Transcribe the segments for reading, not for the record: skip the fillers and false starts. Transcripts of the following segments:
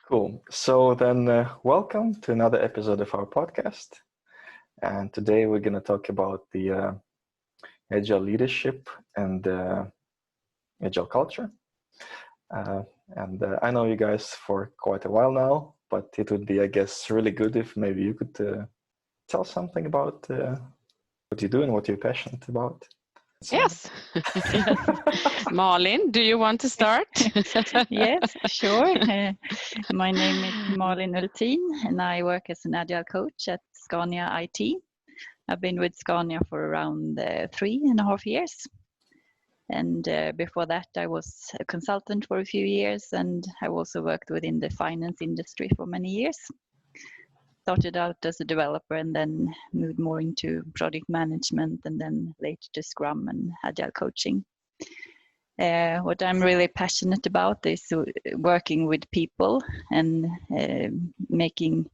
Cool. So then, welcome to another episode of our podcast. And today we're going to talk about the Agile leadership and Agile culture. I know you guys for quite a while now, but it would be, I guess, really good if maybe you could tell something about what you do and what you're passionate about. So. Yes. Malin, do you want to start? Yes, sure. My name is Malin Ultin and I work as an Agile coach at Scania IT. I've been with Scania for around 3.5 years. And before that, I was a consultant for a few years, and I also worked within the finance industry for many years. Started out as a developer and then moved more into project management and then later to Scrum and Agile coaching. What I'm really passionate about is working with people and making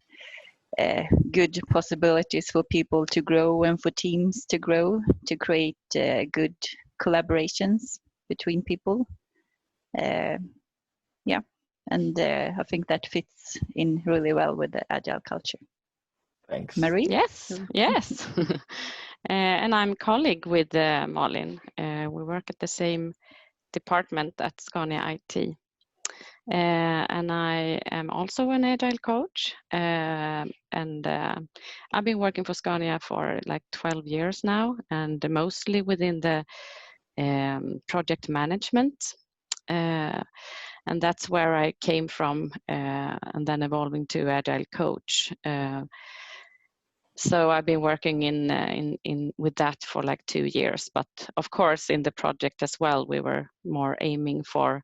good possibilities for people to grow and for teams to grow, to create good collaborations between people. And I think that fits in really well with the Agile culture. Thanks. Marie? Yes. And I'm colleague with Malin. We work at the same department at Scania IT. And I am also an Agile coach. And I've been working for Scania for like 12 years now, and mostly within the project management. And that's where I came from, and then evolving to Agile coach. So I've been working in with that for like 2 years. But of course, in the project as well, we were more aiming for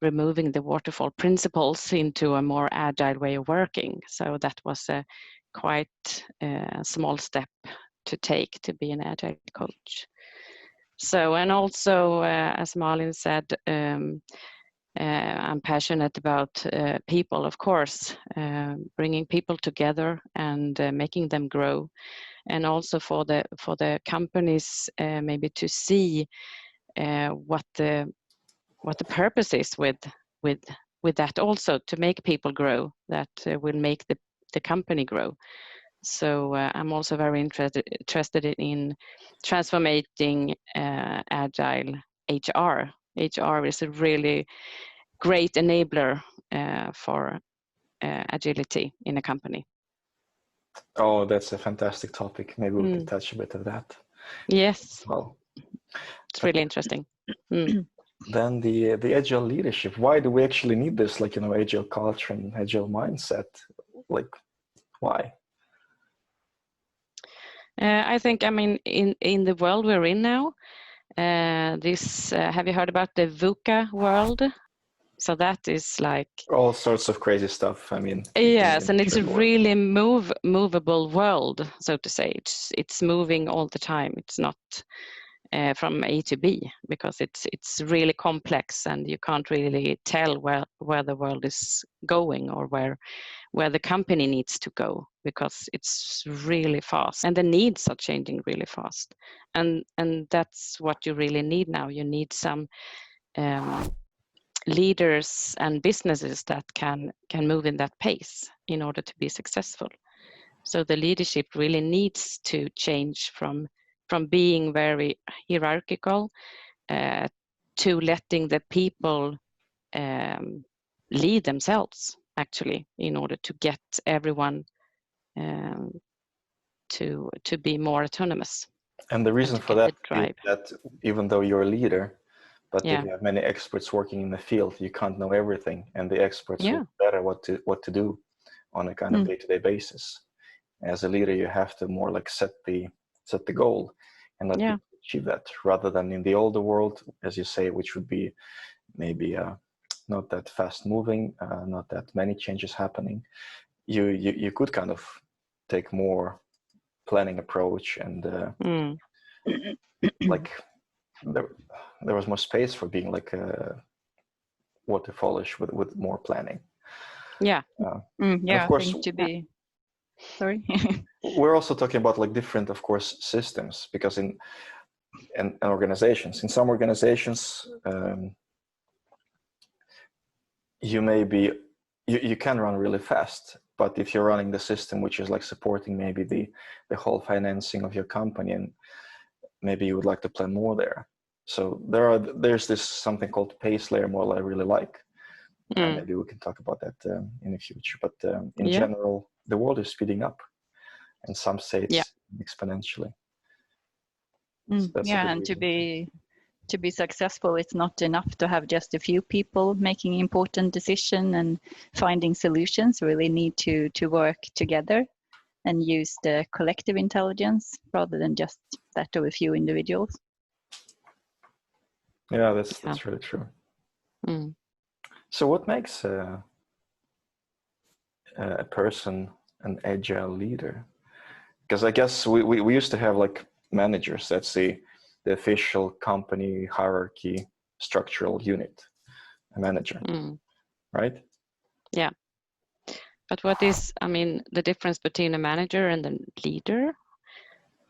removing the waterfall principles into a more agile way of working. So that was a quite small step to take to be an Agile coach. So, and also, as Malin said, I'm passionate about people, of course, bringing people together and making them grow, and also for the companies maybe to see what the purpose is with that, also to make people grow, that will make the company grow. So I'm also very interested in transforming Agile HR. HR is a really great enabler for agility in a company. Oh, that's a fantastic topic. Maybe we could touch a bit of that. Yes. Well, it's really interesting. Then the Agile leadership. Why do we actually need this? Like, Agile culture and Agile mindset. Like, why? I think, in the world we're in now, have you heard about the VUCA world? So that is like all sorts of crazy stuff. Yes, and it's a really movable world, so to say. It's moving all the time. It's not from A to B, because it's really complex, and you can't really tell where the world is going or where the company needs to go, because it's really fast and the needs are changing really fast, and that's what you really need now. You need some leaders and businesses that can move in that pace in order to be successful. So the leadership really needs to change from being very hierarchical to letting the people lead themselves, actually, in order to get everyone to be more autonomous. And the reason for that is that even though you're a leader, but if you have many experts working in the field, you can't know everything, and the experts will better what to do on a kind of day-to-day basis. As a leader, you have to more like set the goal and let people achieve that, rather than in the older world, as you say, which would be maybe not that fast moving, not that many changes happening. You could kind of take more planning approach, and like there was more space for being like waterfallish with more planning. Of course, sorry. We're also talking about like different, of course, systems, because in organizations, in some organizations, you may be, you can run really fast, but if you're running the system which is like supporting maybe the whole financing of your company, and maybe you would like to plan more there. So there's this something called pace layer model I really like. Maybe we can talk about that in the future. But in general, the world is speeding up, and some say it's exponentially. So and to be successful, it's not enough to have just a few people making important decisions and finding solutions. We really need to work together and use the collective intelligence rather than just that of a few individuals. Yeah, that's really true. So what makes a person an agile leader? Because I guess we used to have like managers. That's the official company hierarchy structural unit, a manager, right? Yeah. But what is, I mean, the difference between a manager and a leader?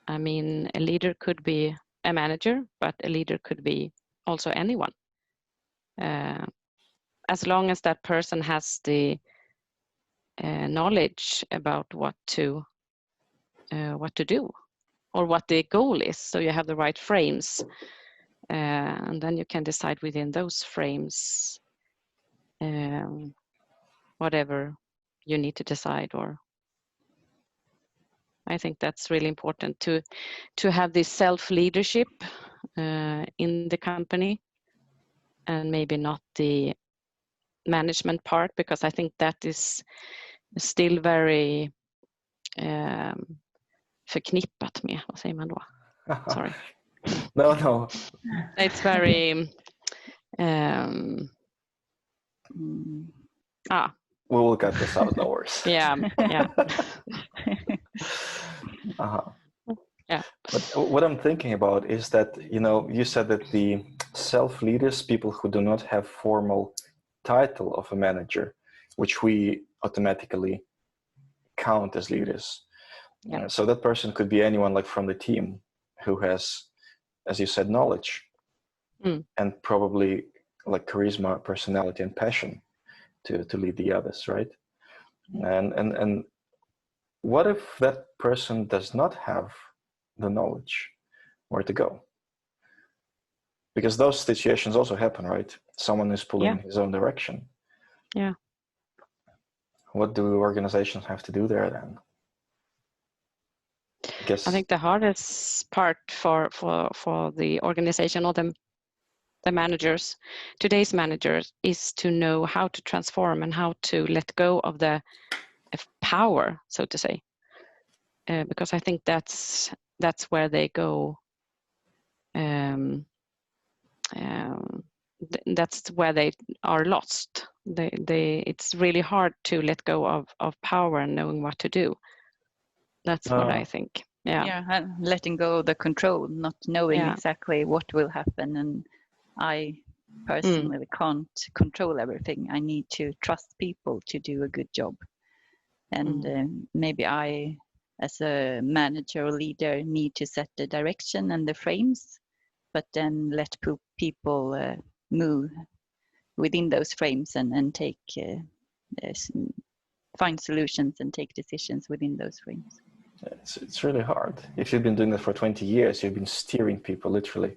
I mean, a leader could be a manager, but a leader could be also anyone. As long as that person has the knowledge about what to do or what the goal is, so you have the right frames, and then you can decide within those frames whatever you need to decide. Or I think that's really important to have this self-leadership in the company, and maybe not the management part, because I think that is still very förknippat med, vad säger man då? Sorry. No. It's very we will cut this out, no worries. Yeah. Yeah. But what I'm thinking about is that, you said that the self-leaders, people who do not have formal title of a manager, which we automatically count as leaders. Yeah. So that person could be anyone like from the team who has, as you said, knowledge and probably like charisma, personality, and passion to lead the others, right? And what if that person does not have the knowledge where to go? Because those situations also happen, right? Someone is pulling in his own direction. Yeah. What do organizations have to do there then? I think the hardest part for the organization or the managers, today's managers, is to know how to transform and how to let go of the power, so to say, because I think that's where they go. That's where they are lost. It's really hard to let go of power and knowing what to do. That's what I think. Yeah, and letting go of the control, not knowing exactly what will happen. And I personally can't control everything. I need to trust people to do a good job. And maybe I, as a manager or leader, need to set the direction and the frames, but then let people move within those frames and take find solutions and take decisions within those frames. It's really hard. If you've been doing that for 20 years, you've been steering people literally.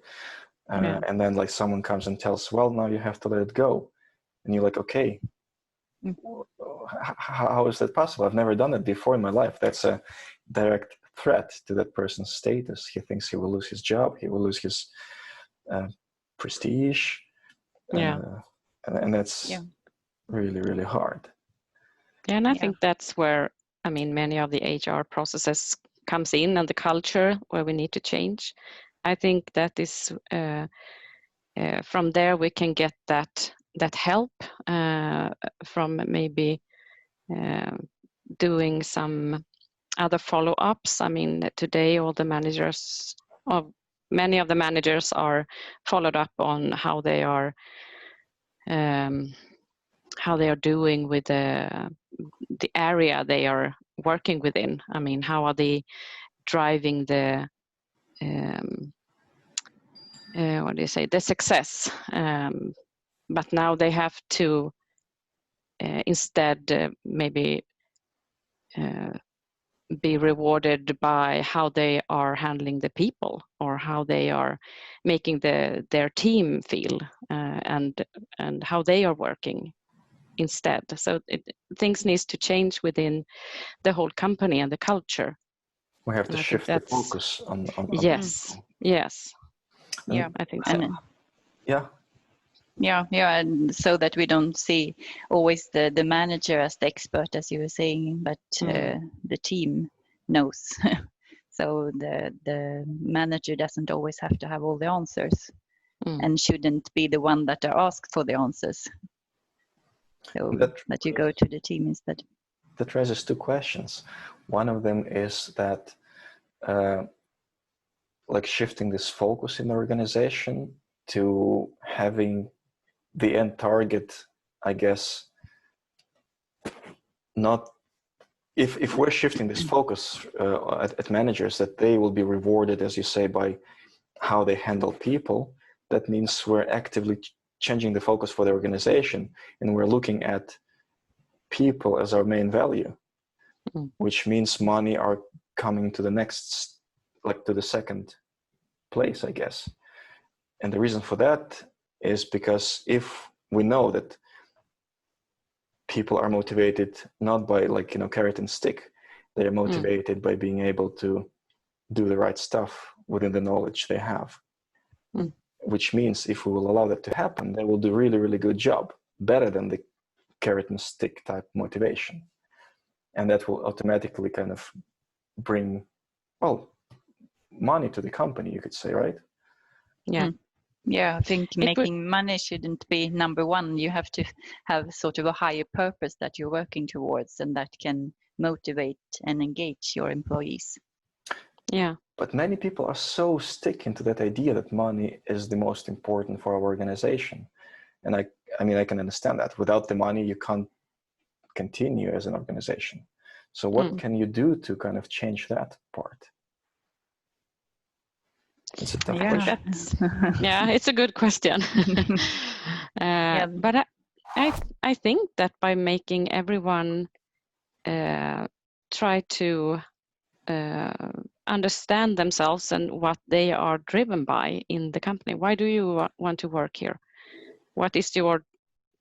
And then like someone comes and tells, well, now you have to let it go. And you're like, okay, how is that possible? I've never done it before in my life. That's a direct threat to that person's status. He thinks he will lose his job. He will lose his prestige. And that's really, really hard. Yeah, and I think that's where, I mean, many of the HR processes comes in, and the culture where we need to change. I think that is from there we can get that help from maybe doing some other follow-ups. I mean, today all the managers, or many of the managers, are followed up on how they are doing with the area they are working within. I mean, how are they driving the what do you say, the success? But now they have to instead maybe be rewarded by how they are handling the people or how they are making their team feel and how they are working instead. So things needs to change within the whole company and the culture. We have to shift the focus on yes people. Yes. Yeah, I think so. Yeah, and so that we don't see always the manager as the expert, as you were saying, but the team knows. So the manager doesn't always have to have all the answers and shouldn't be the one that are asked for the answers. So that you go to the team instead. That raises two questions. One of them is that like shifting this focus in the organization to having the end target, I guess, not if we're shifting this focus at managers, that they will be rewarded, as you say, by how they handle people. That means we're actively changing the focus for the organization, and we're looking at people as our main value, which means money are coming to the next, like to the second place, I guess. And the reason for that is because if we know that people are motivated not by carrot and stick, they're motivated by being able to do the right stuff within the knowledge they have, which means if we will allow that to happen, they will do really, really good job, better than the carrot and stick type motivation. And that will automatically kind of bring, well, money to the company, you could say, right? Yeah. Yeah, I think making money shouldn't be number one. You have to have sort of a higher purpose that you're working towards, and that can motivate and engage your employees. Yeah. But many people are so sticking to that idea that money is the most important for our organization. And I mean, I can understand that. Without the money, you can't continue as an organization. So what can you do to kind of change that part? It's a tough question. Yeah, it's a good question. But I think that by making everyone try to understand themselves and what they are driven by in the company. Why do you want to work here? What is your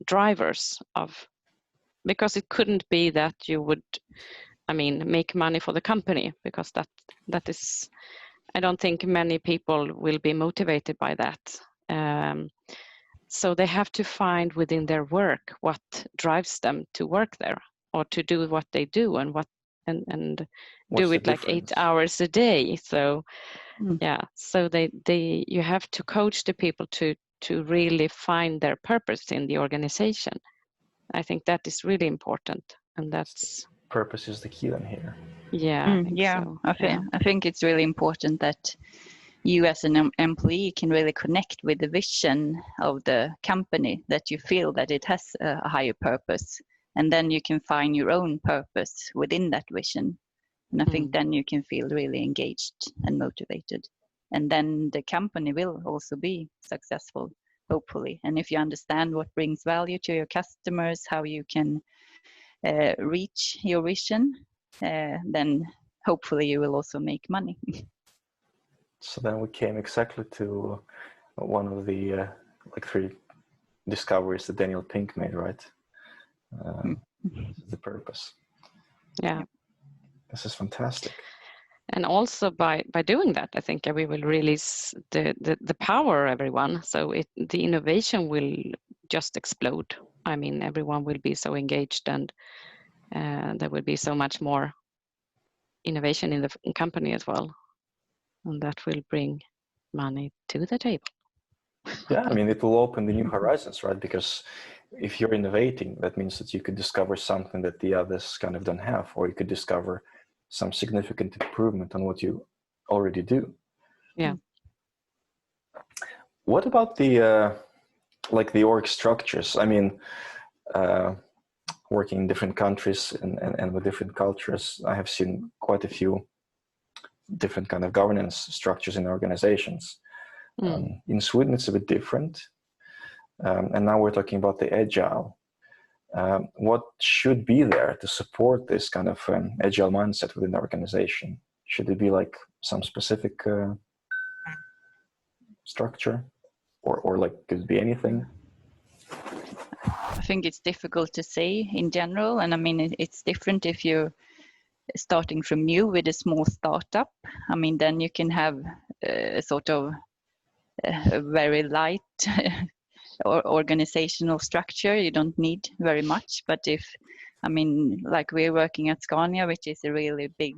drivers of? Because it couldn't be that you would, I mean, make money for the company, because that is, I don't think many people will be motivated by that. So they have to find within their work what drives them to work there or to do what they do and do it like 8 hours a day. So yeah, so you have to coach the people to really find their purpose in the organization. I think that is really important, and that's purpose is the key then here. Yeah, I think so. I think it's really important that you as an employee can really connect with the vision of the company, that you feel that it has a higher purpose, and then you can find your own purpose within that vision. And I think then you can feel really engaged and motivated, and then the company will also be successful, hopefully. And if you understand what brings value to your customers, how you can reach your vision, then hopefully you will also make money. So then we came exactly to one of the 3 discoveries that Daniel Pink made, right? The purpose. Yeah. This is fantastic. And also by doing that, I think we will release the power of everyone. So the innovation will just explode. I mean, everyone will be so engaged, and there will be so much more innovation in the company as well. And that will bring money to the table. Yeah, I mean, it will open the new horizons, right? Because if you're innovating, that means that you could discover something that the others kind of don't have, or you could discover some significant improvement on what you already do. Yeah. What about the the org structures? I mean, working in different countries and with different cultures, I have seen quite a few different kind of governance structures in organizations. In Sweden, it's a bit different. And now we're talking about the Agile. What should be there to support this kind of agile mindset within the organization? Should it be like some specific structure, or like could it be anything? I think it's difficult to say in general, and I mean it's different if you're starting from new with a small startup. I mean, then you can have a sort of a very light or organizational structure. You don't need very much. But if, I mean, like we're working at Scania, which is a really big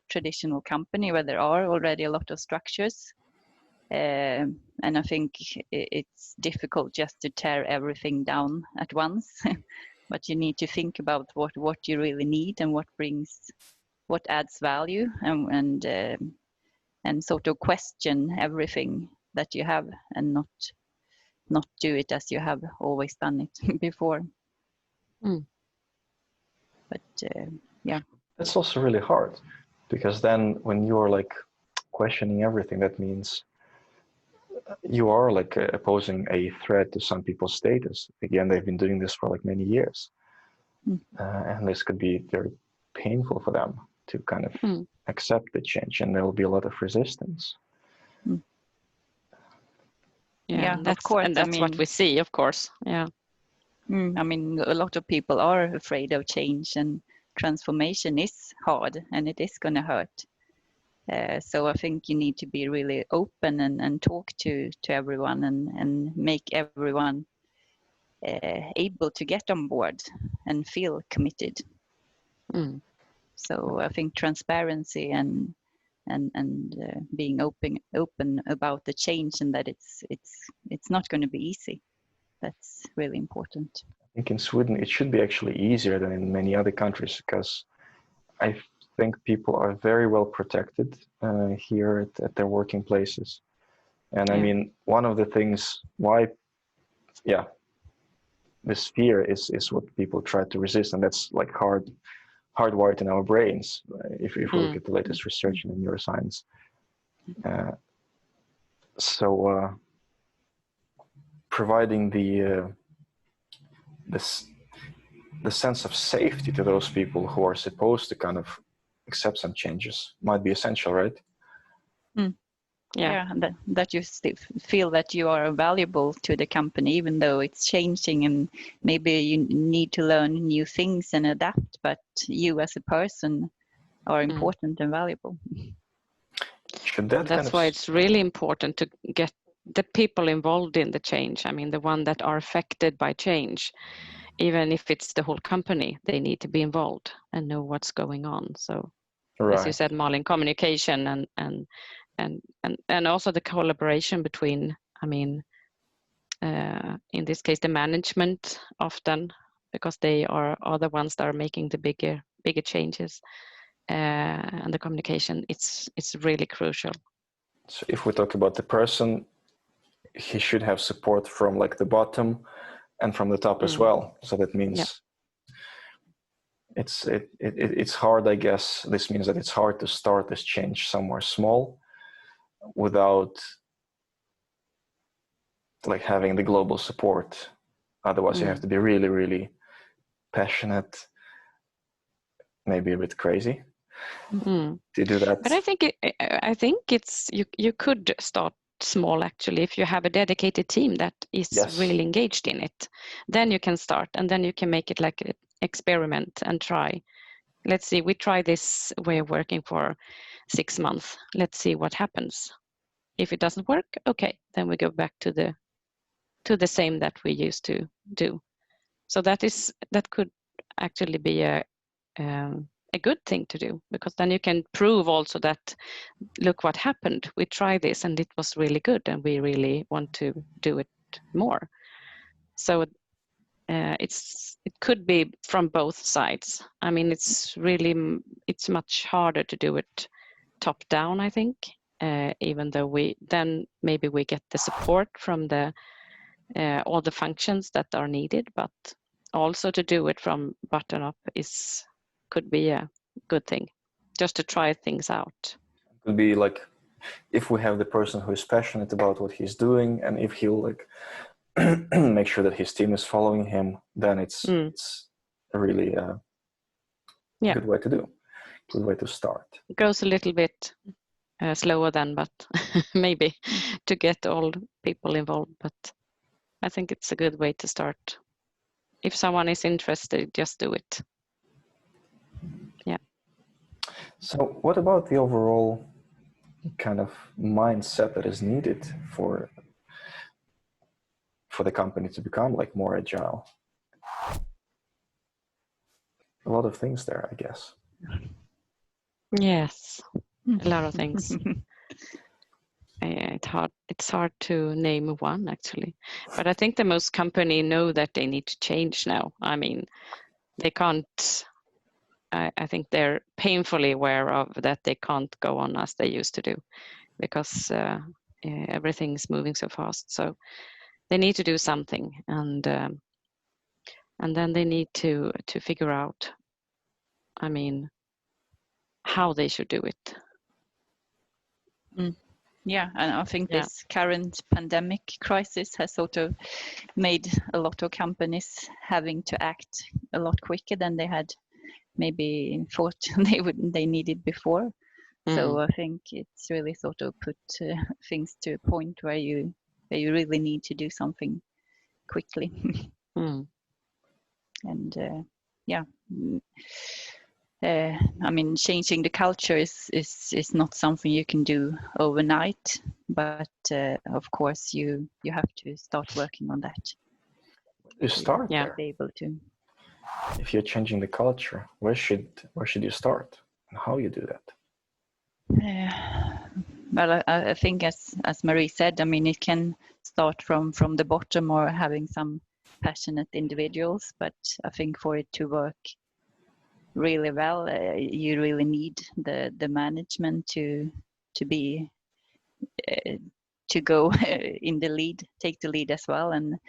traditional company where there are already a lot of structures. And I think it's difficult just to tear everything down at once. But you need to think about what you really need and what adds value, and sort of question everything that you have, and not do it as you have always done it before. But yeah, that's also really hard, because then when you're like questioning everything, that means you are like posing a threat to some people's status. Again, they've been doing this for like many years, and this could be very painful for them to kind of accept the change, and there will be a lot of resistance. Yeah, of course, and that's what we see, of course. Yeah. I mean, a lot of people are afraid of change, and transformation is hard, and it is going to hurt. So I think you need to be really open and talk to everyone, and make everyone able to get on board and feel committed. So I think transparency and being open about the change, and that it's not going to be easy. That's really important. I think in Sweden it should be actually easier than in many other countries, because I think people are very well protected here at their working places. And I mean, one of the things why, this fear is what people try to resist, and that's like hardwired in our brains. If we look at the latest research in neuroscience, providing the sense of safety to those people who are supposed to kind of accept some changes might be essential, right? Yeah, that you still feel that you are valuable to the company, even though it's changing, and maybe you need to learn new things and adapt, but you as a person are important and valuable. That's why it's really important to get the people involved in the change. I mean, the one that are affected by change, even if it's the whole company, they need to be involved and know what's going on. So, as you said, Malin, communication and also the collaboration between, I mean, in this case, the management often, because they are the ones that are making the bigger changes, and the communication, it's really crucial. So if we talk about the person, he should have support from like the bottom and from the top as well. So that means it's hard, I guess. This means that it's hard to start this change somewhere small without like having the global support. Otherwise you have to be really, really passionate, maybe a bit crazy to do that. But I think it's you could start small, actually. If you have a dedicated team that is really engaged in it, then you can start, and then you can make it like an experiment and try. Let's see, we try this way of working for 6 months. Let's see what happens. If it doesn't work, okay, then we go back to the same that we used to do. So that could actually be a good thing to do, because then you can prove also that, look what happened. We tried this and it was really good, and we really want to do it more. So it could be from both sides. I mean, it's much harder to do it top down, I think, even though maybe we get the support from all the functions that are needed, but also to do it from bottom up could be a good thing, just to try things out. It could be like, if we have the person who is passionate about what he's doing, and if he'll like make sure that his team is following him, then it's a really good way to do. Good way to start. It goes a little bit slower then, but maybe to get all people involved. But I think it's a good way to start. If someone is interested, just do it. Yeah. So what about the overall kind of mindset that is needed for the company to become like more agile? A lot of things there, I guess. Yes, a lot of things. It's hard to name one actually, but I think the most company know that they need to change now. I mean, they can't. I think they're painfully aware of that they can't go on as they used to do, because everything's moving so fast. So they need to do something, and then they need to figure out, I mean, how they should do it. Yeah, and I think this current pandemic crisis has sort of made a lot of companies having to act a lot quicker than they had maybe thought they needed before. So I think it's really sort of put things to a point where you really need to do something quickly. And I mean, changing the culture is not something you can do overnight, but of course you have to start working on that. You start there. Be able to. If you're changing the culture, where should you start, and how you do that? Well, I think as Marie said, I mean, it can start from the bottom or having some passionate individuals, but I think for it to work really well, you really need the management to be to go in the lead, take the lead as well, and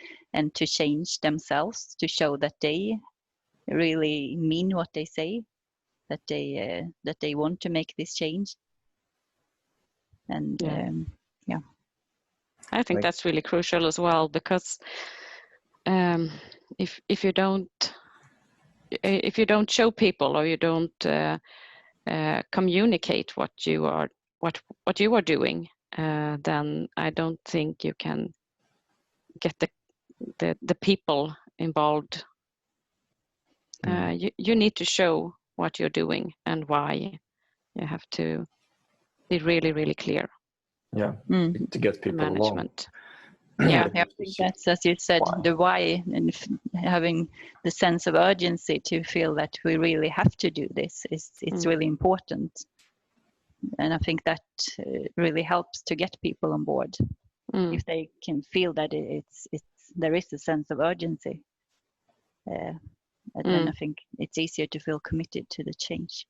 to change themselves, to show that they really mean what they say, that they want to make this change. And I think that's really crucial as well, because if you don't show people, or you don't communicate what you are doing, then I don't think you can get the people involved. You need to show what you're doing and why. You have to be really, really clear. Yeah, to get people along. Yeah, I think that's, as you said, the why, and having the sense of urgency to feel that we really have to do this it's really important. And I think that really helps to get people on board. If they can feel that there is a sense of urgency, then I think it's easier to feel committed to the change.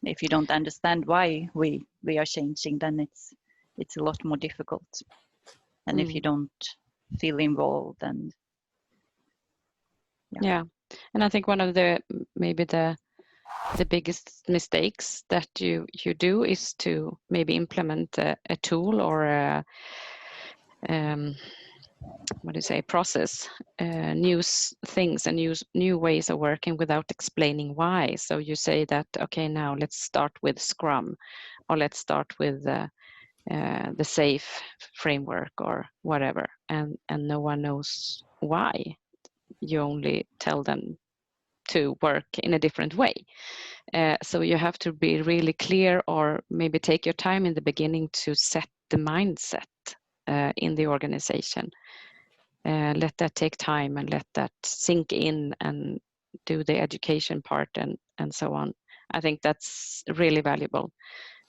If you don't understand why we are changing, then it's a lot more difficult. And if you don't feel involved, and and I think one of the biggest mistakes that you do is to maybe implement a tool or a process, new things and new ways of working without explaining why. So you say that, okay, now let's start with Scrum, or let's start with the SAFe framework or whatever, and no one knows why. You only tell them to work in a different way. So you have to be really clear, or maybe take your time in the beginning to set the mindset in the organization. Let that take time and let that sink in, and do the education part and so on. I think that's really valuable,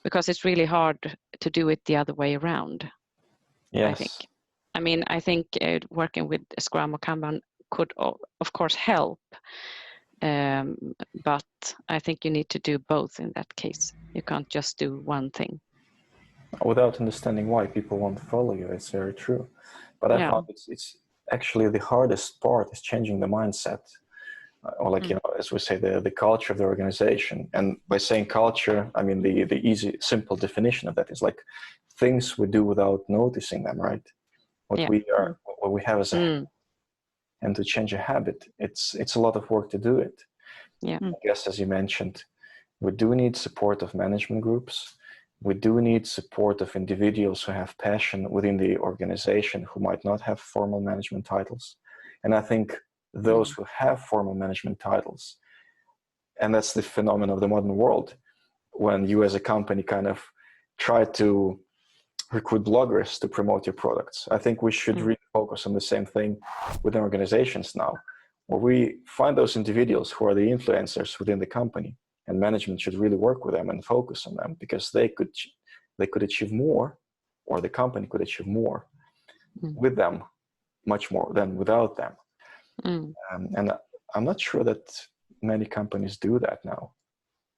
because it's really hard to do it the other way around. Yes. I think working with Scrum or Kanban could of course help, but I think you need to do both in that case. You can't just do one thing. Without understanding why people won't follow you, it's very true. But I found it's actually the hardest part is changing the mindset, or as we say, the culture of the organization. And by saying culture, I mean the easy, simple definition of that is like things we do without noticing them, right? what we have as a habit. And to change a habit, it's a lot of work to do it. Yeah. I guess, as you mentioned, we do need support of management groups. We do need support of individuals who have passion within the organization who might not have formal management titles. And I think those who have formal management titles, and that's the phenomenon of the modern world, when you as a company kind of try to recruit bloggers to promote your products. I think we should really focus on the same thing within organizations now, where we find those individuals who are the influencers within the company, and management should really work with them and focus on them, because they could achieve more, or the company could achieve more with them, much more than without them. And I'm not sure that many companies do that now.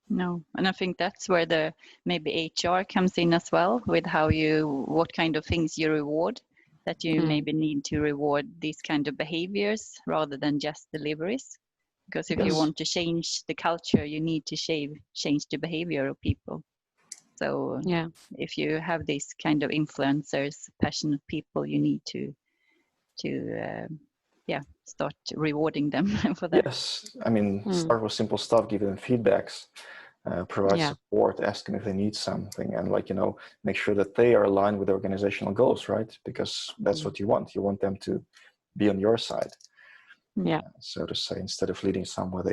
No, and I think that's where the maybe HR comes in as well, with what kind of things you reward, that you maybe need to reward these kind of behaviors rather than just deliveries. Because if you want to change the culture, you need to change the behavior of people. So if you have these kind of influencers, passionate people, you need to start rewarding them for that. Yes, I mean, start with simple stuff, give them feedbacks, provide support, ask them if they need something, and make sure that they are aligned with organizational goals, right? Because that's what you want. You want them to be on your side, so to say, instead of leading somewhere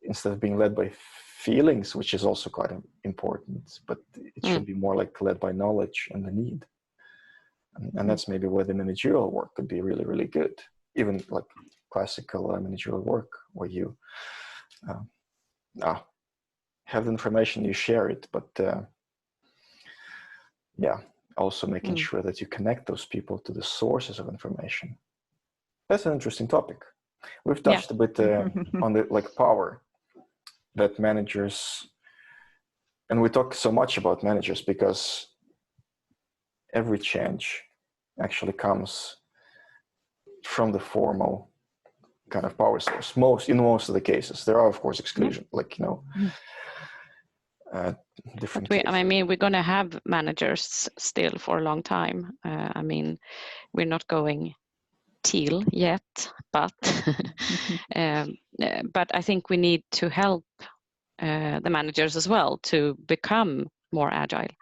instead of being led by feelings, which is also quite important, but it should be more like led by knowledge and the need. And that's maybe where the managerial work could be really, really good. Even like classical managerial work, where you have the information, you share it, but also making sure that you connect those people to the sources of information. That's an interesting topic. We've touched a bit on the power that managers, and we talk so much about managers because every change actually comes from the formal kind of power source. In most of the cases, there are of course exclusions, different. We're going to have managers still for a long time. We're not going teal yet, but but I think we need to help the managers as well to become more agile.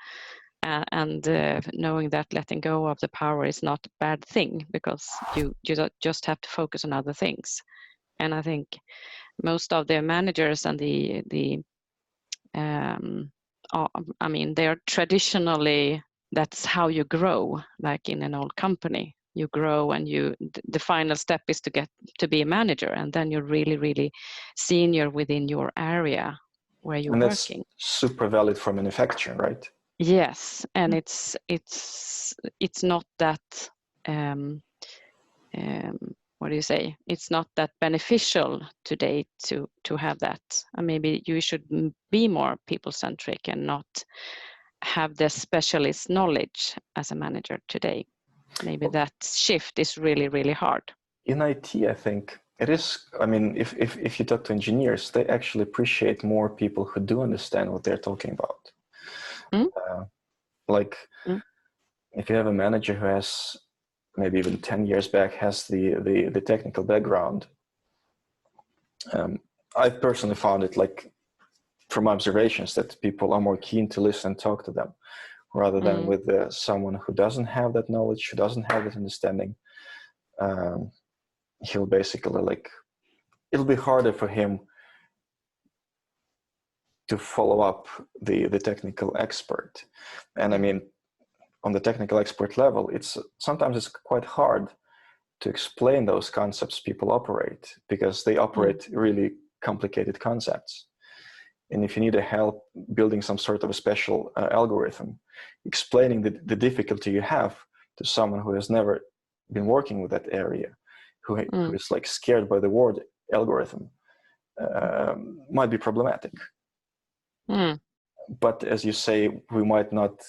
And knowing that letting go of the power is not a bad thing, because you just have to focus on other things. And I think most of the managers and they are traditionally, that's how you grow, like in an old company. You grow, and the final step is to get to be a manager, and then you're really, really senior within your area where you're working. That's super valid for manufacturing, right? Yes, and it's not that what do you say? It's not that beneficial today to have that. And maybe you should be more people-centric and not have the specialist knowledge as a manager today. Maybe that shift is really, really hard. In IT, I think it is. I mean, if you talk to engineers, they actually appreciate more people who do understand what they're talking about. If you have a manager who has, maybe even 10 years back, has the technical background, I've personally found it, from observations, that people are more keen to listen and talk to them, rather than with someone who doesn't have that knowledge, who doesn't have that understanding. He'll basically it'll be harder for him to follow up the technical expert. And I mean, on the technical expert level, sometimes it's quite hard to explain those concepts people operate, because they operate really complicated concepts. And if you need help building some sort of a special algorithm, explaining the difficulty you have to someone who has never been working with that area, who is scared by the word algorithm, might be problematic. But as you say, we might not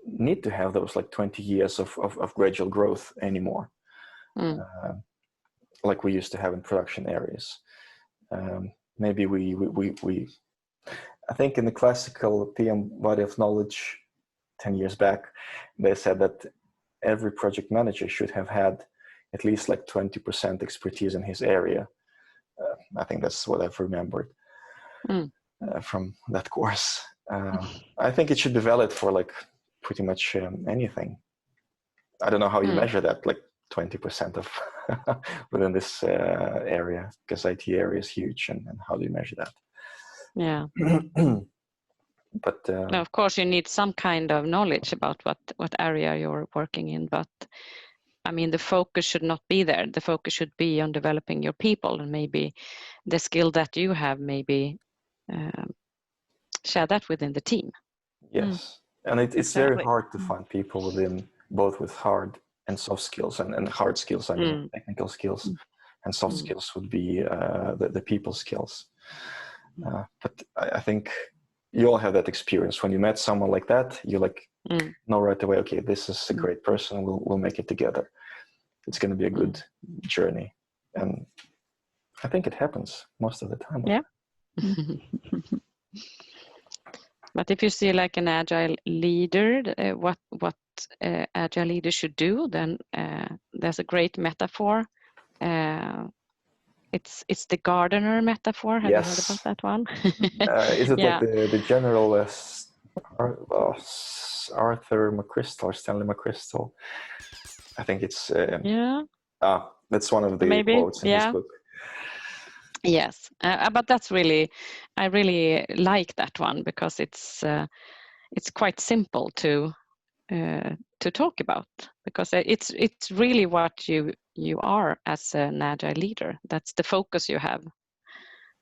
need to have those 20 years of gradual growth anymore, like we used to have in production areas. Maybe we I think in the classical PM body of knowledge, 10 years back. They said that every project manager should have had at least like 20% expertise in his area. I think that's what I've remembered from that course. I think it should be valid for like pretty much anything. I don't know how you measure that, like 20% of within this area, because IT area is huge, and how do you measure that? Yeah. But now, of course, you need some kind of knowledge about what area you're working in, but I mean, the focus should not be there. The focus should be on developing your people, and maybe the skill that you have, maybe share that within the team. Yes, and it's very hard to find people within both with hard and soft skills, and hard skills, I mean technical skills, and soft skills would be the people skills. But I think you all have that experience. When you met someone like that, you like know right away, okay, this is a great person, we'll make it together. It's going to be a good journey. And I think it happens most of the time. Yeah. But if you see like an agile leader, what agile leader should do, then there's a great metaphor. It's the gardener metaphor. Have you heard about that one? Is it like the general Arthur McChrystal or Stanley McChrystal? I think it's that's one of the quotes in his book. Yes, but that's really, I really like that one, because it's quite simple to talk about, because it's really what you are as an agile leader. That's the focus you have,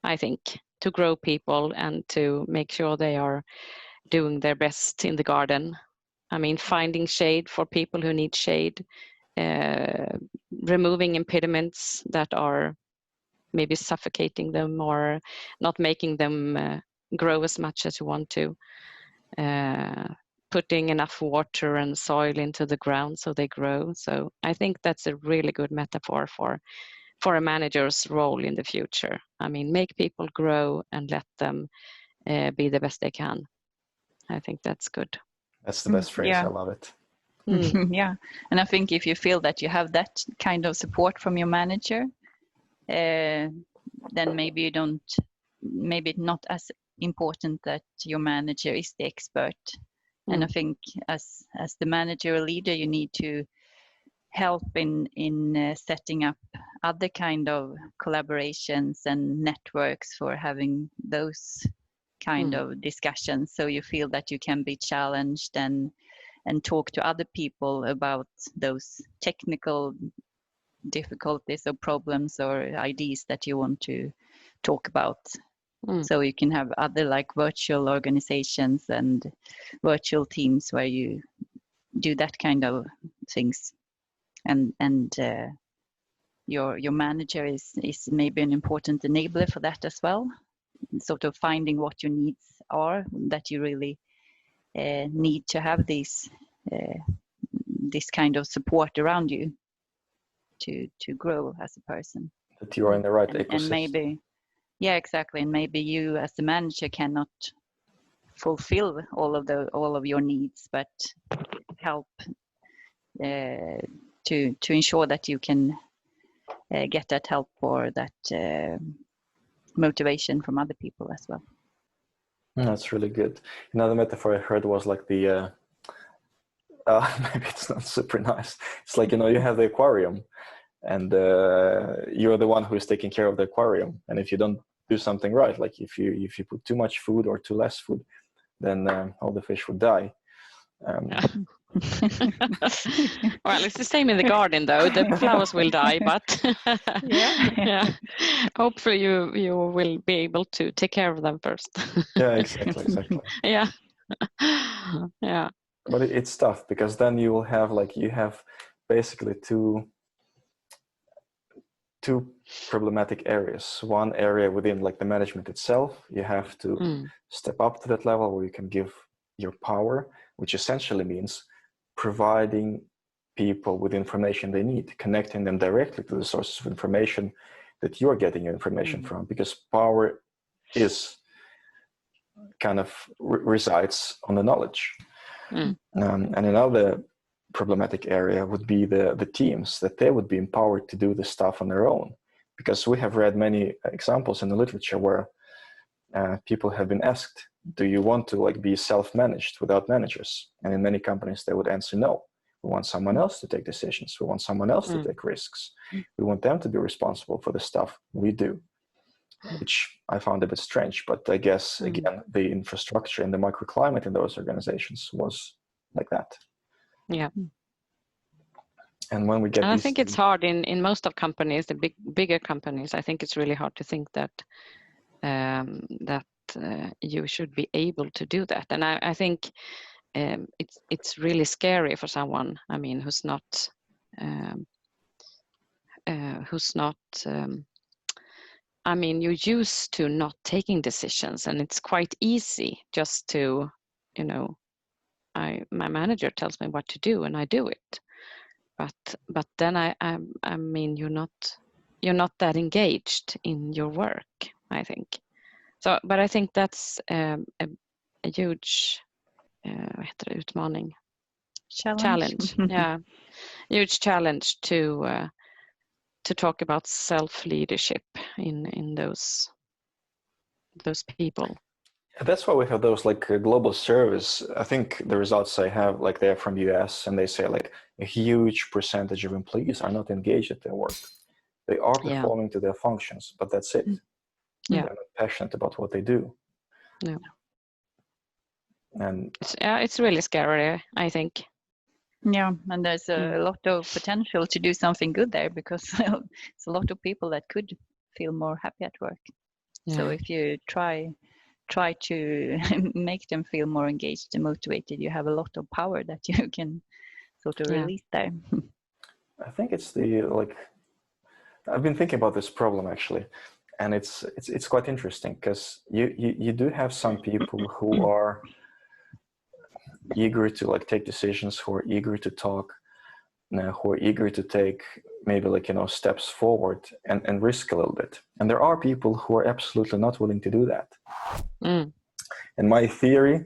I think, to grow people and to make sure they are doing their best in the garden. I mean, finding shade for people who need shade, removing impediments that are maybe suffocating them or not making them grow as much as you want to, putting enough water and soil into the ground so they grow. So I think that's a really good metaphor for a manager's role in the future. I mean, make people grow and let them be the best they can. I think that's good. That's the best phrase. I love it. Yeah, and I think if you feel that you have that kind of support from your manager, then maybe maybe not as important that your manager is the expert. And I think as the manager or leader, you need to help in setting up other kind of collaborations and networks for having those kind of discussions, so you feel that you can be challenged and talk to other people about those technical difficulties or problems or ideas that you want to talk about. So you can have other like virtual organizations and virtual teams where you do that kind of things, and your manager is maybe an important enabler for that as well, sort of finding what your needs are, that you really need to have this kind of support around you to grow as a person. That you are in the right ecosystem. And maybe, yeah, exactly. And maybe you as the manager cannot fulfill all of your needs, but help to ensure that you can get that help or that motivation from other people as well. That's really good. Another metaphor I heard was like the maybe it's not super nice. It's like, you have the aquarium, and you're the one who is taking care of the aquarium. And if you don't do something right, like if you put too much food or too less food, then all the fish would die. Well, it's the same in the garden, though. The flowers will die, but yeah. Hopefully you will be able to take care of them first. Yeah, exactly. Yeah. But it's tough, because then you will have you have basically two problematic areas. One area within the management itself, you have to step up to that level where you can give your power, which essentially means providing people with information they need, connecting them directly to the sources of information that you're getting your information from, because power is kind of resides on the knowledge. And another problematic area would be the teams, that they would be empowered to do the stuff on their own. Because we have read many examples in the literature where people have been asked, do you want to like be self-managed without managers? And in many companies, they would answer no. We want someone else to take decisions. We want someone else to take risks. We want them to be responsible for the stuff we do, which I found a bit strange. But I guess, again, the infrastructure and the microclimate in those organizations was like that. Yeah. And when we get I think it's hard in most of companies, the bigger companies, I think it's really hard to think that you should be able to do that. And I think it's really scary for someone, I mean, who's not I mean, you're used to not taking decisions, and it's quite easy just to, you know, my manager tells me what to do and I do it. But then I mean, you're not that engaged in your work, I think. So, but I think that's a huge utmaning. Challenge. Yeah, huge challenge to talk about self-leadership in those people. That's why we have those like global surveys. I think the results I have, like they're from US, and they say like a huge percentage of employees are not engaged at their work. They are performing to their functions, but that's it. Yeah. They're not passionate about what they do. No. And it's really scary, I think. Yeah, and there's a lot of potential to do something good there, because it's a lot of people that could feel more happy at work. Yeah. So if you try to make them feel more engaged and motivated, you have a lot of power that you can sort of release there. I think it's I've been thinking about this problem actually, and it's quite interesting, because you do have some people who are eager to like take decisions, who are eager to talk, who are eager to take maybe like, you know, steps forward and risk a little bit. And there are people who are absolutely not willing to do that. And my theory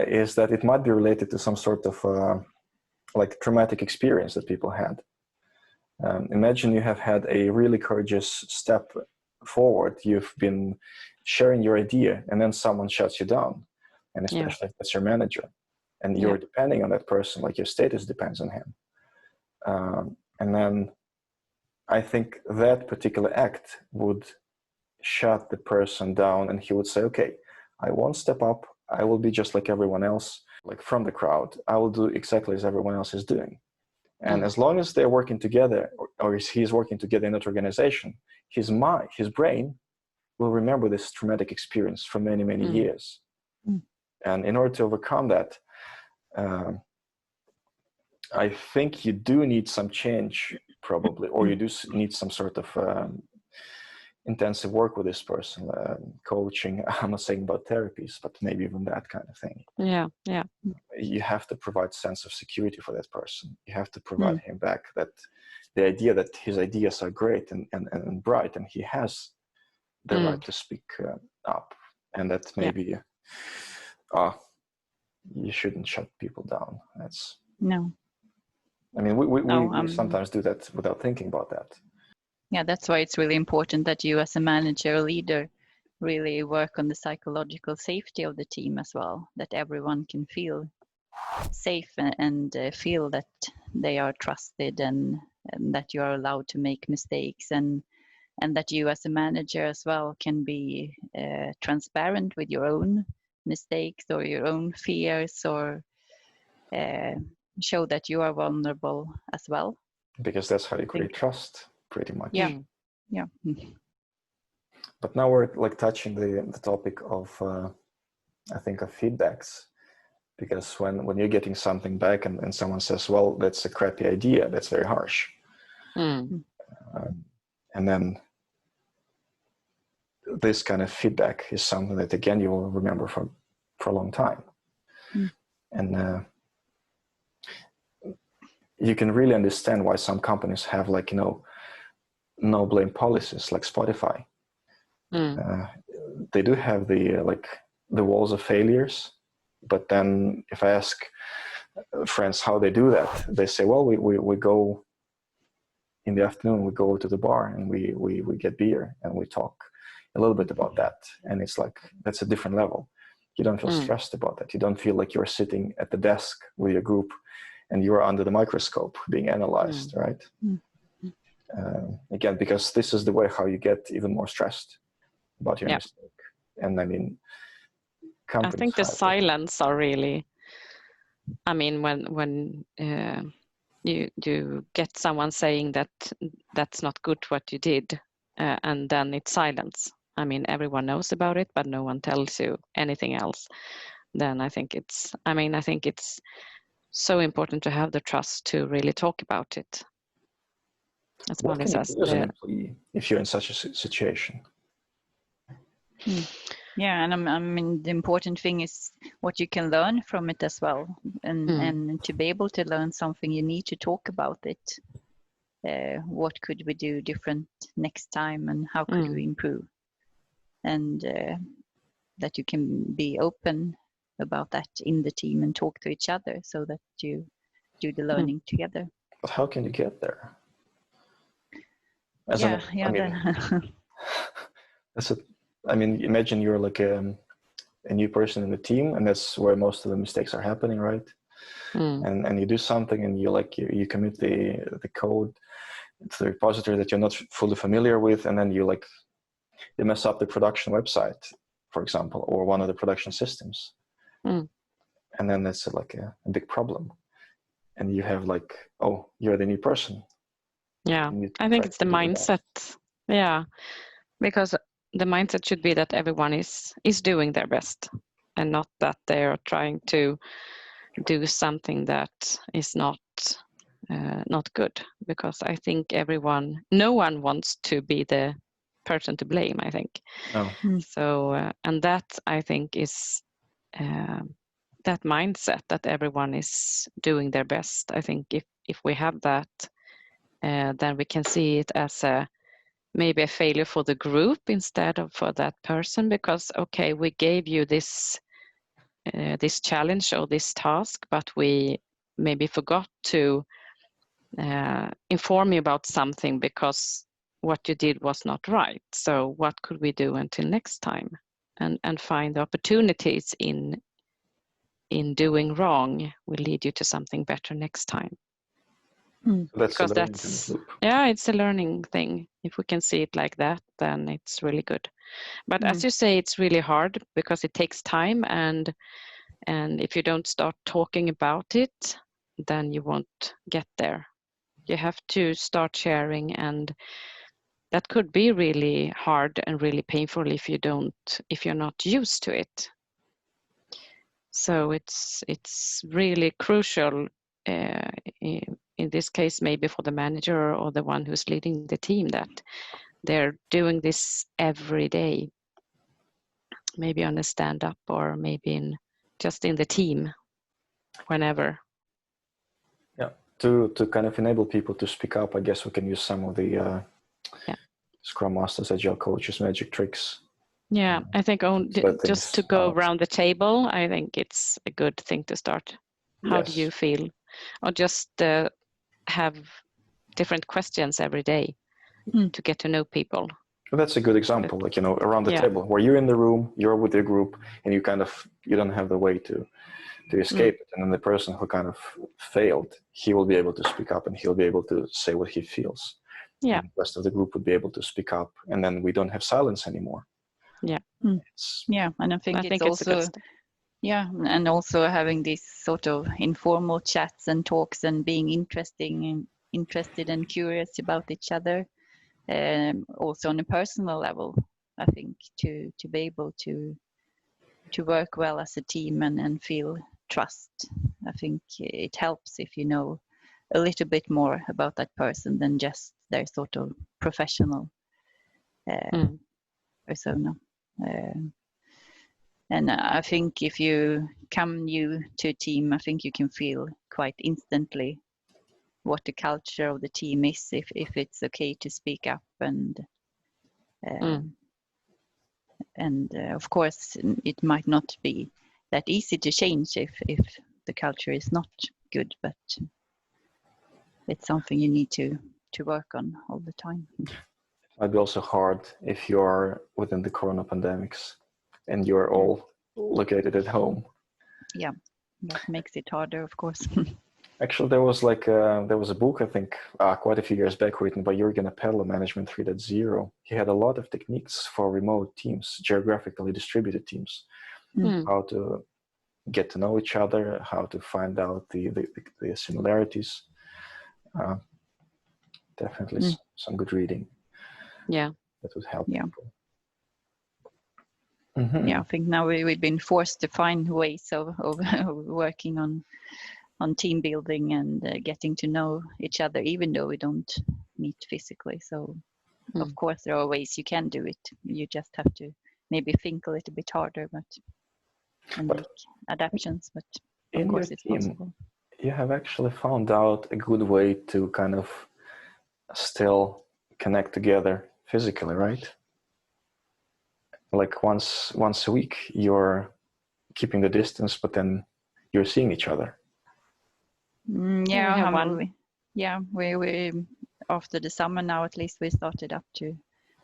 is that it might be related to some sort of like traumatic experience that people had. Imagine you have had a really courageous step forward. You've been sharing your idea, and then someone shuts you down, and especially if it's your manager, and you're depending on that person, like your status depends on him. And then I think that particular act would shut the person down, and he would say, okay, I won't step up. I will be just like everyone else, like from the crowd. I will do exactly as everyone else is doing. And as long as they're working together, or he's working together in that organization, his brain will remember this traumatic experience for many, many years. And in order to overcome that, I think you do need some change, probably, or you do need some sort of intensive work with this person, coaching. I'm not saying about therapies, but maybe even that kind of thing. Yeah. You have to provide sense of security for that person. You have to provide him back that the idea that his ideas are great and bright, and he has the right to speak up, and that maybe you shouldn't shut people down. That's no. I mean, we sometimes do that without thinking about that. Yeah, that's why it's really important that you as a manager or leader really work on the psychological safety of the team as well, that everyone can feel safe and feel that they are trusted and that you are allowed to make mistakes, and that you as a manager as well can be transparent with your own mistakes or your own fears, or show that you are vulnerable as well. Because that's how you create trust, pretty much. Yeah. But now we're like touching the topic of I think of feedbacks, because when you're getting something back and someone says, well, that's a crappy idea, that's very harsh. And then this kind of feedback is something that, again, you will remember for a long time. And you can really understand why some companies have, like, you know, no blame policies, like Spotify. They do have the walls of failures, But then if I ask friends how they do that, they say, well, we go in the afternoon, we go to the bar and we get beer and we talk a little bit about that. And it's like, that's a different level. You don't feel stressed about that. You don't feel like you're sitting at the desk with your group and you're under the microscope being analyzed, right? Again, because this is the way how you get even more stressed about your mistake. And I mean, I think the silence are really, I mean, when you get someone saying that that's not good what you did, and then it's silence. I mean, everyone knows about it, but no one tells you anything else. Then I think it's so important to have the trust to really talk about it. As what can you do as an employee if you're in such a situation? Yeah, and I mean, the important thing is what you can learn from it as well. And to be able to learn something, you need to talk about it. What could we do different next time, and how could we improve? And that you can be open about that in the team and talk to each other so that you do the learning together. But how can you get there? I mean, imagine you're like a new person in the team, and that's where most of the mistakes are happening, right? And you do something, and you commit the code to the repository that you're not fully familiar with, and then you mess up the production website, for example, or one of the production systems, and then that's like a big problem. And you have you're the new person. Yeah, I think it's the mindset. Yeah, because the mindset should be that everyone is doing their best, and not that they are trying to do something that is not good. Because I think no one wants to be the person to blame, I think. No. So and that, I think, is that mindset that everyone is doing their best. I think if we have that, then we can see it as maybe a failure for the group instead of for that person, because okay, we gave you this challenge or this task, but we maybe forgot to inform you about something because what you did was not right. So what could we do until next time, and find the opportunities in doing wrong will lead you to something better next time. Because it's a learning thing. If we can see it like that, then it's really good. But as you say, it's really hard because it takes time, and if you don't start talking about it, then you won't get there. You have to start sharing, and that could be really hard and really painful if you're not used to it. So it's really crucial in this case, maybe for the manager or the one who's leading the team, that they're doing this every day, maybe on a stand-up or maybe just in the team, whenever. Yeah, to kind of enable people to speak up, I guess we can use some of the Scrum Masters, Agile coaches, magic tricks. Yeah, I think just to go around the table, I think it's a good thing to start. How do you feel? Or just have different questions every day to get to know people. Well, that's a good example, around the table, where you're in the room, you're with your group, and you don't have the way to escape it. And then the person who kind of failed, he will be able to speak up, and he'll be able to say what he feels. Yeah. And the rest of the group would be able to speak up, and then we don't have silence anymore. Yeah. And I think it's also and also having these sort of informal chats and talks and being interested and curious about each other, also on a personal level. I think to be able to work well as a team and feel trust. I think it helps if you know a little bit more about that person than just their sort of professional persona. And I think if you come new to a team, I think you can feel quite instantly what the culture of the team is, if it's okay to speak up, and of course it might not be that easy to change if the culture is not good, but it's something you need to work on all the time. It might be also hard if you're within the corona pandemics and you're all located at home. Yeah, that makes it harder, of course. Actually, there was a book, I think, quite a few years back, written by Jürgen Appel, Management 3.0. He had a lot of techniques for remote teams, geographically distributed teams, how to get to know each other, how to find out the similarities. Definitely some good reading. Yeah, that would help people. Yeah, I think now we've been forced to find ways of working on team building and getting to know each other, even though we don't meet physically. So of course there are ways you can do it. You just have to maybe think a little bit harder, and make adaptations. But of course it's possible. You have actually found out a good way to kind of still connect together physically, right? Like once a week you're keeping the distance, but then you're seeing each other. We after the summer now, at least we started up to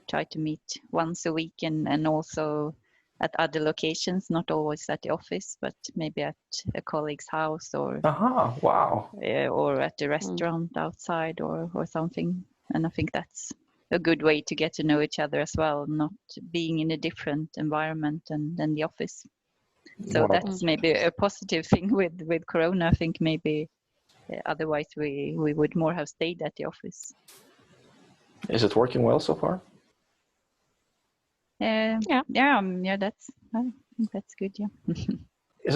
try to meet once a week, and also at other locations, not always at the office, but maybe at a colleague's house or or at a restaurant outside or something. And I think that's a good way to get to know each other as well, not being in a different environment than the office. So that's maybe a positive thing with Corona. I think maybe otherwise we would more have stayed at the office. Is it working well so far? I think that's good. Yeah. Is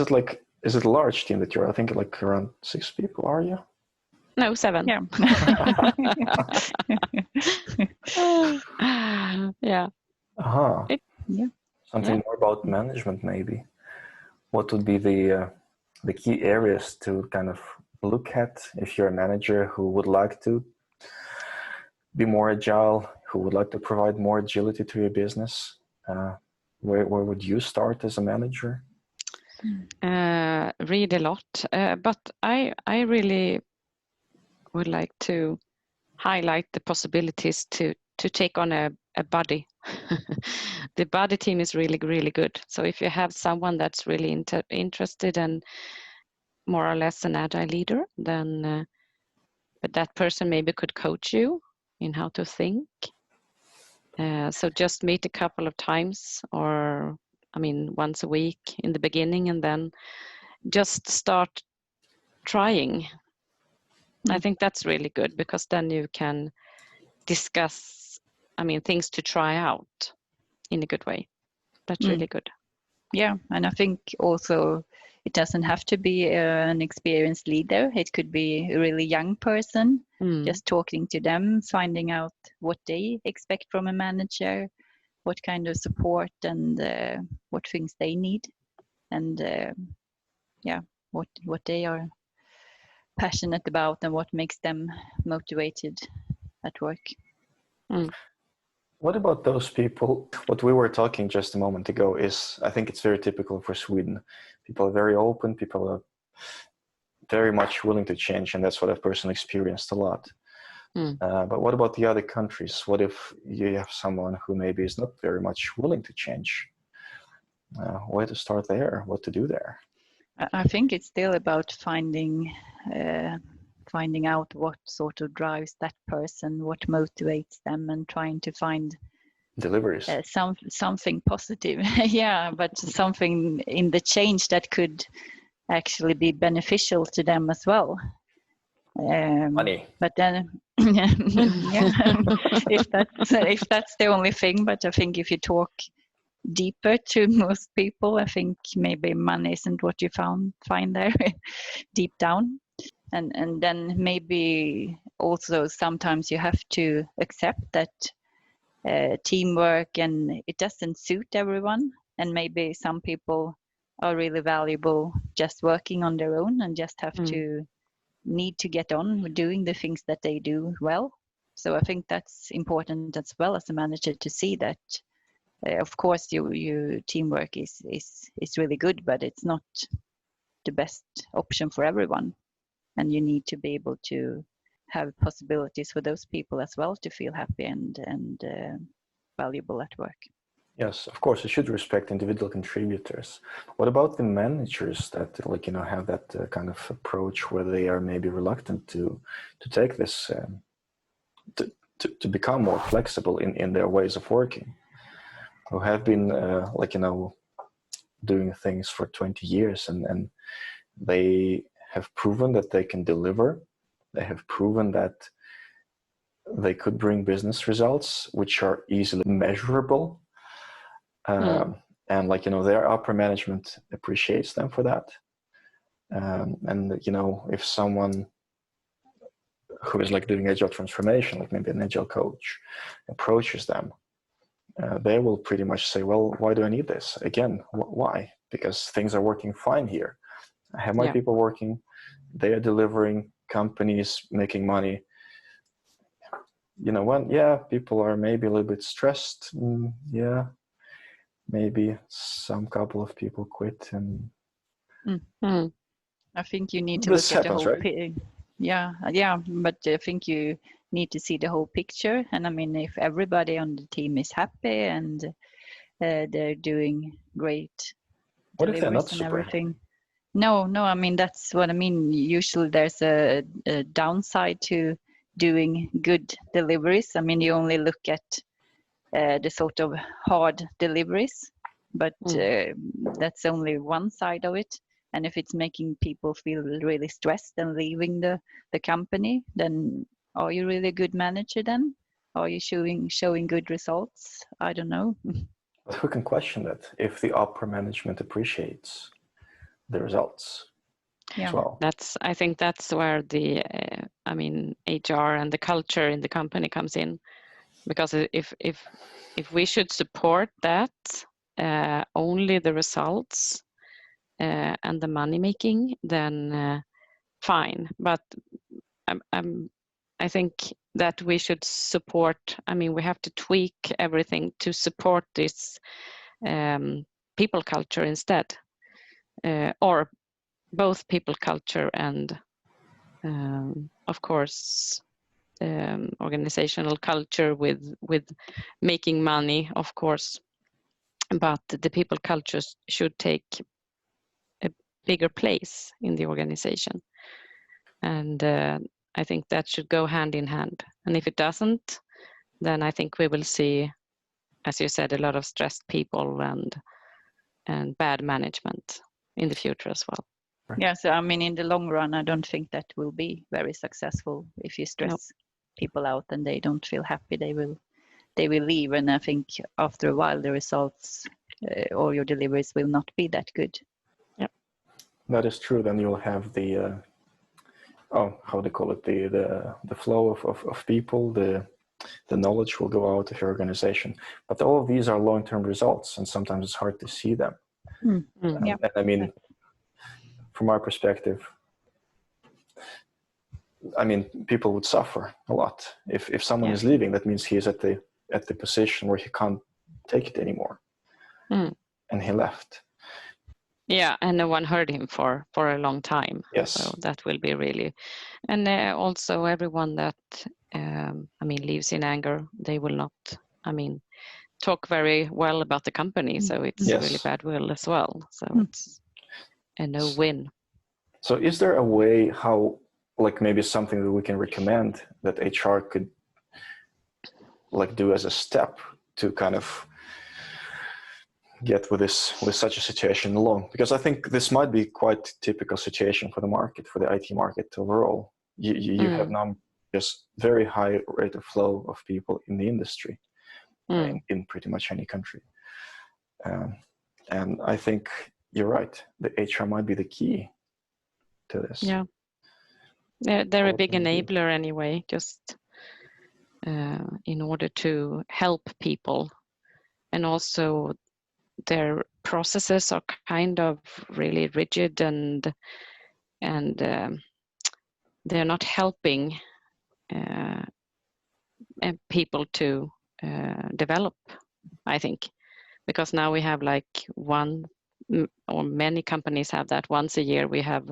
it a large team that you're? I think like around 6 people. Are you? No, 7. Yeah. Yeah. Something more about management, maybe. What would be the key areas to kind of look at if you're a manager who would like to be more agile, who would like to provide more agility to your business? Where would you start as a manager? Read a lot, but I really would like to highlight the possibilities to take on a buddy. The buddy team is really, really good. So if you have someone that's really interested and more or less an agile leader, then but that person maybe could coach you in how to think. So just meet a couple of times, or once a week in the beginning, and then just start trying. I think that's really good, because then you can discuss things to try out in a good way. That's really good. Yeah, and I think also it doesn't have to be an experienced leader. It could be a really young person, just talking to them, finding out what they expect from a manager, what kind of support and what things they need, and what they are passionate about and what makes them motivated at work. What about those people? What we were talking just a moment ago is, I think it's very typical for Sweden. People are very open, people are very much willing to change, and that's what I've personally experienced a lot. But what about the other countries? What if you have someone who maybe is not very much willing to change? Where to start there? What to do there? I think it's still about finding out what sort of drives that person, what motivates them, and trying to find deliveries. Something positive. Yeah, but something in the change that could actually be beneficial to them as well. Money. But then, if that's the only thing. But I think if you talk deeper to most people, I think maybe money isn't what you find there deep down. And then maybe also sometimes you have to accept that teamwork, and it doesn't suit everyone, and maybe some people are really valuable just working on their own and just have to need to get on with doing the things that they do well. So I think that's important as well as a manager, to see that of course, you teamwork is really good, but it's not the best option for everyone, and you need to be able to have possibilities for those people as well to feel happy and valuable at work. Yes, of course, you should respect individual contributors. What about the managers that, like, you know, have that kind of approach where they are maybe reluctant to take this, to become more flexible in their ways of working, who have been, like, you know, doing things for 20 years and they have proven that they can deliver. They have proven that they could bring business results which are easily measurable. And, like, you know, their upper management appreciates them for that. And, you know, if someone who is like doing agile transformation, like maybe an agile coach, approaches them, they will pretty much say, well, why do I need this? Again, why? Because things are working fine here. I have my people working, they are delivering, companies making money. You know, when, people are maybe a little bit stressed. Maybe some couple of people quit and I think you need to this look at happens, the whole right? but I think you need to see the whole picture. And I mean, if everybody on the team is happy and they're doing great What if they're not deliveries and super everything. No, I mean, that's what I mean. Usually there's a downside to doing good deliveries. I mean, you only look at the sort of hard deliveries, but that's only one side of it. And if it's making people feel really stressed and leaving the company, then are you really a good manager then? Are you showing good results? I don't know. But who can question that if the upper management appreciates the results as well? I think that's where the HR and the culture in the company comes in, because if we should support that only the results and the money making, then fine. But I think that we should support. I mean, we have to tweak everything to support this people culture instead, or both people culture and, of course, organizational culture with making money, of course. But the people cultures should take a bigger place in the organization, and I think that should go hand in hand. And if it doesn't, then I think we will see, as you said, a lot of stressed people and bad management in the future as well. Right. Yeah, so I mean, in the long run, I don't think that will be very successful. If you stress people out and they don't feel happy, they will leave. And I think after a while, the results or your deliveries will not be that good. Yeah, that is true. Then you'll have the how they call it, the flow of people, the knowledge will go out of your organization. But all of these are long-term results, and sometimes it's hard to see them. And I mean, from our perspective, I mean, people would suffer a lot if someone is leaving. That means he is at the position where he can't take it anymore, and he left. Yeah, and no one heard him for a long time. Yes. So that will be really, and also everyone that leaves in anger, they will not, talk very well about the company. So it's really bad will as well. So it's a no-win. So is there a way how, like, maybe something that we can recommend that HR could like do as a step to kind of get with such a situation along? Because I think this might be quite typical situation for the market, for the IT market overall. You have now just very high rate of flow of people in the industry in pretty much any country. And I think you're right. The HR might be the key to this. Yeah. They're a big enabler anyway, just in order to help people. And also their processes are kind of really rigid and they're not helping people to develop, I think. because now we have like one, or many companies have that once a year. We have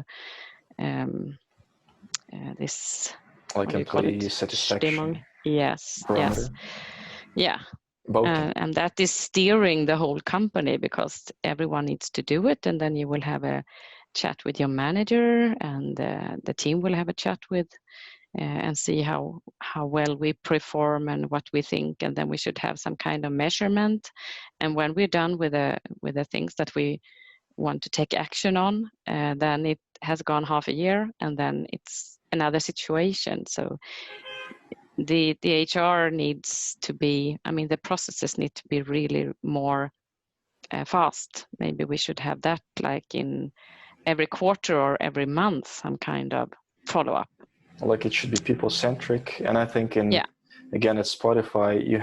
this, like employee satisfaction. Yes, parameter. Yes, yeah. And that is steering the whole company, because everyone needs to do it, and then you will have a chat with your manager, and the team will have a chat with and see how well we perform and what we think, and then we should have some kind of measurement. And when we're done with the things that we want to take action on, then it has gone half a year, and then it's another situation. So the HR needs to be, I mean, the processes need to be really more fast. Maybe we should have that like in every quarter or every month, some kind of follow-up. Like it should be people-centric. And I think again, at Spotify, you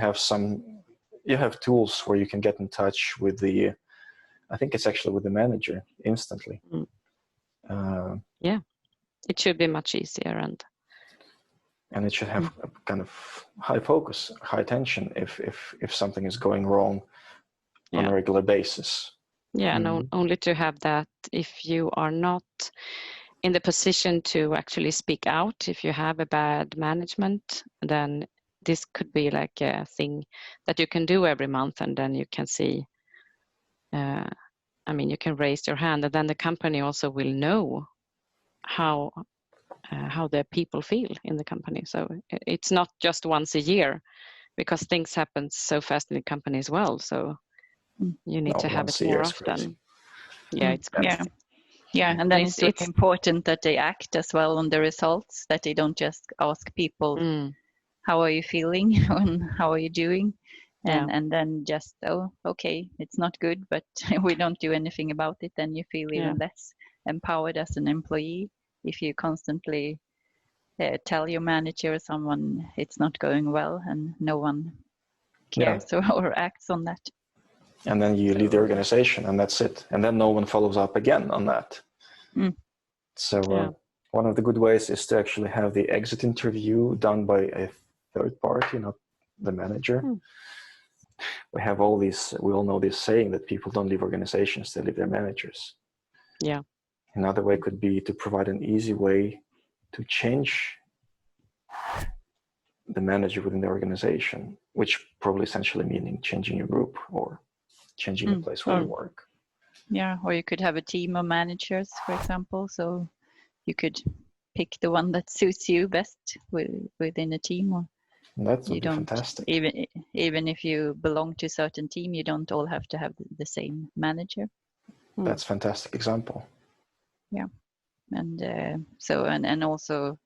have tools where you can get in touch with I think it's actually with the manager instantly. Yeah, it should be much easier, and it should have a kind of high focus, high tension if something is going wrong on a regular basis. Yeah, and only to have that if you are not in the position to actually speak out, if you have a bad management, then this could be like a thing that you can do every month, and then you can see, I mean, you can raise your hand, and then the company also will know how the people feel in the company. So it's not just once a year, because things happen so fast in the company as well. So you need to have it more often. Yeah, it's crazy. Yeah, and then it's really important that they act as well on the results, that they don't just ask people, how are you feeling and how are you doing? And then just, oh, okay, it's not good, but we don't do anything about it. Then you feel even less empowered as an employee if you constantly tell your manager or someone it's not going well and no one cares or acts on that. And then you leave the organization and that's it. And then no one follows up again on that. So one of the good ways is to actually have the exit interview done by a third party, not the manager. We all know this saying that people don't leave organizations, they leave their managers. Yeah. Another way could be to provide an easy way to change the manager within the organization, which probably essentially meaning changing your group or changing the place where you work. Yeah, or you could have a team of managers, for example. So you could pick the one that suits you best within a team. Or that would be fantastic. Even if you belong to a certain team, you don't all have to have the same manager. That's a fantastic example. Yeah, and so also,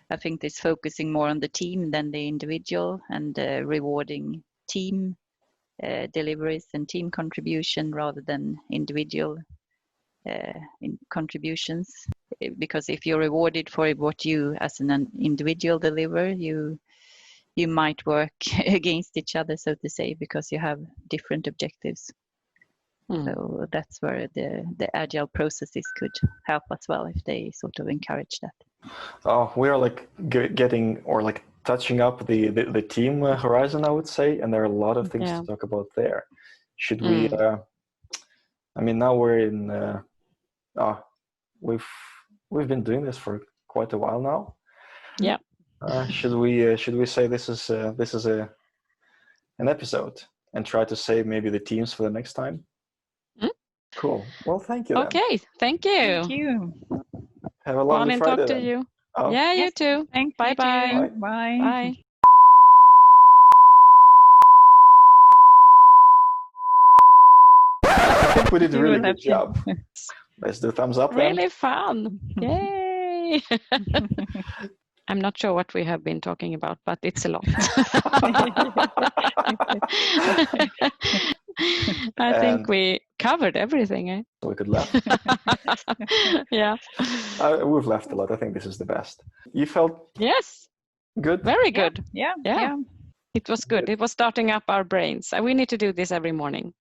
I think it's focusing more on the team than the individual, and rewarding team deliveries and team contribution rather than individual contributions. Because if you're rewarded for what you as an individual deliver, you might work against each other, so to say, because you have different objectives. So that's where the agile processes could help as well, if they sort of encourage that. Oh, we are like getting or like touching up the team horizon, I would say, and there are a lot of things to talk about there. Should we? I mean, now we're in. We've been doing this for quite a while now. Yeah. Should we say this is an episode and try to save maybe the teams for the next time? Cool. Well, thank you. Okay. Thank you. Thank you. Have a lovely Friday. Talk to you. Oh. Yeah, you too. Thank bye you. Bye. Bye. Bye. I think we did a really good job. Let's do thumbs up. Really fun. Yay. I'm not sure what we have been talking about, but it's a lot. I think we covered everything. Eh? So we could laugh. Yeah. We've laughed a lot. I think this is the best. You felt good? Very good. Yeah. It was good. It was starting up our brains. We need to do this every morning.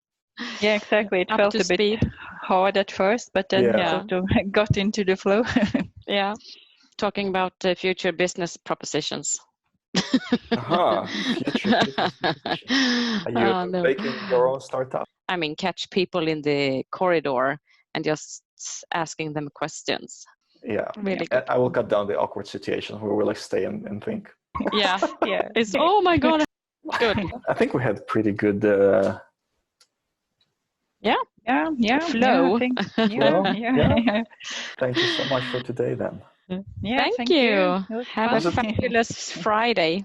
Yeah, exactly. It felt a bit hard at first, but then sort of got into the flow. Yeah. Talking about future business propositions. Future business propositions. Are you making your own startup? catch people in the corridor and just asking them questions. Yeah, really good. I will cut down the awkward situations where we like stay and think. Yeah, yeah. It's oh my god, good. I think we had pretty good. Flow. Yeah. Thank you so much for today, then. Yeah, thank you. Have a fun. fabulous Friday.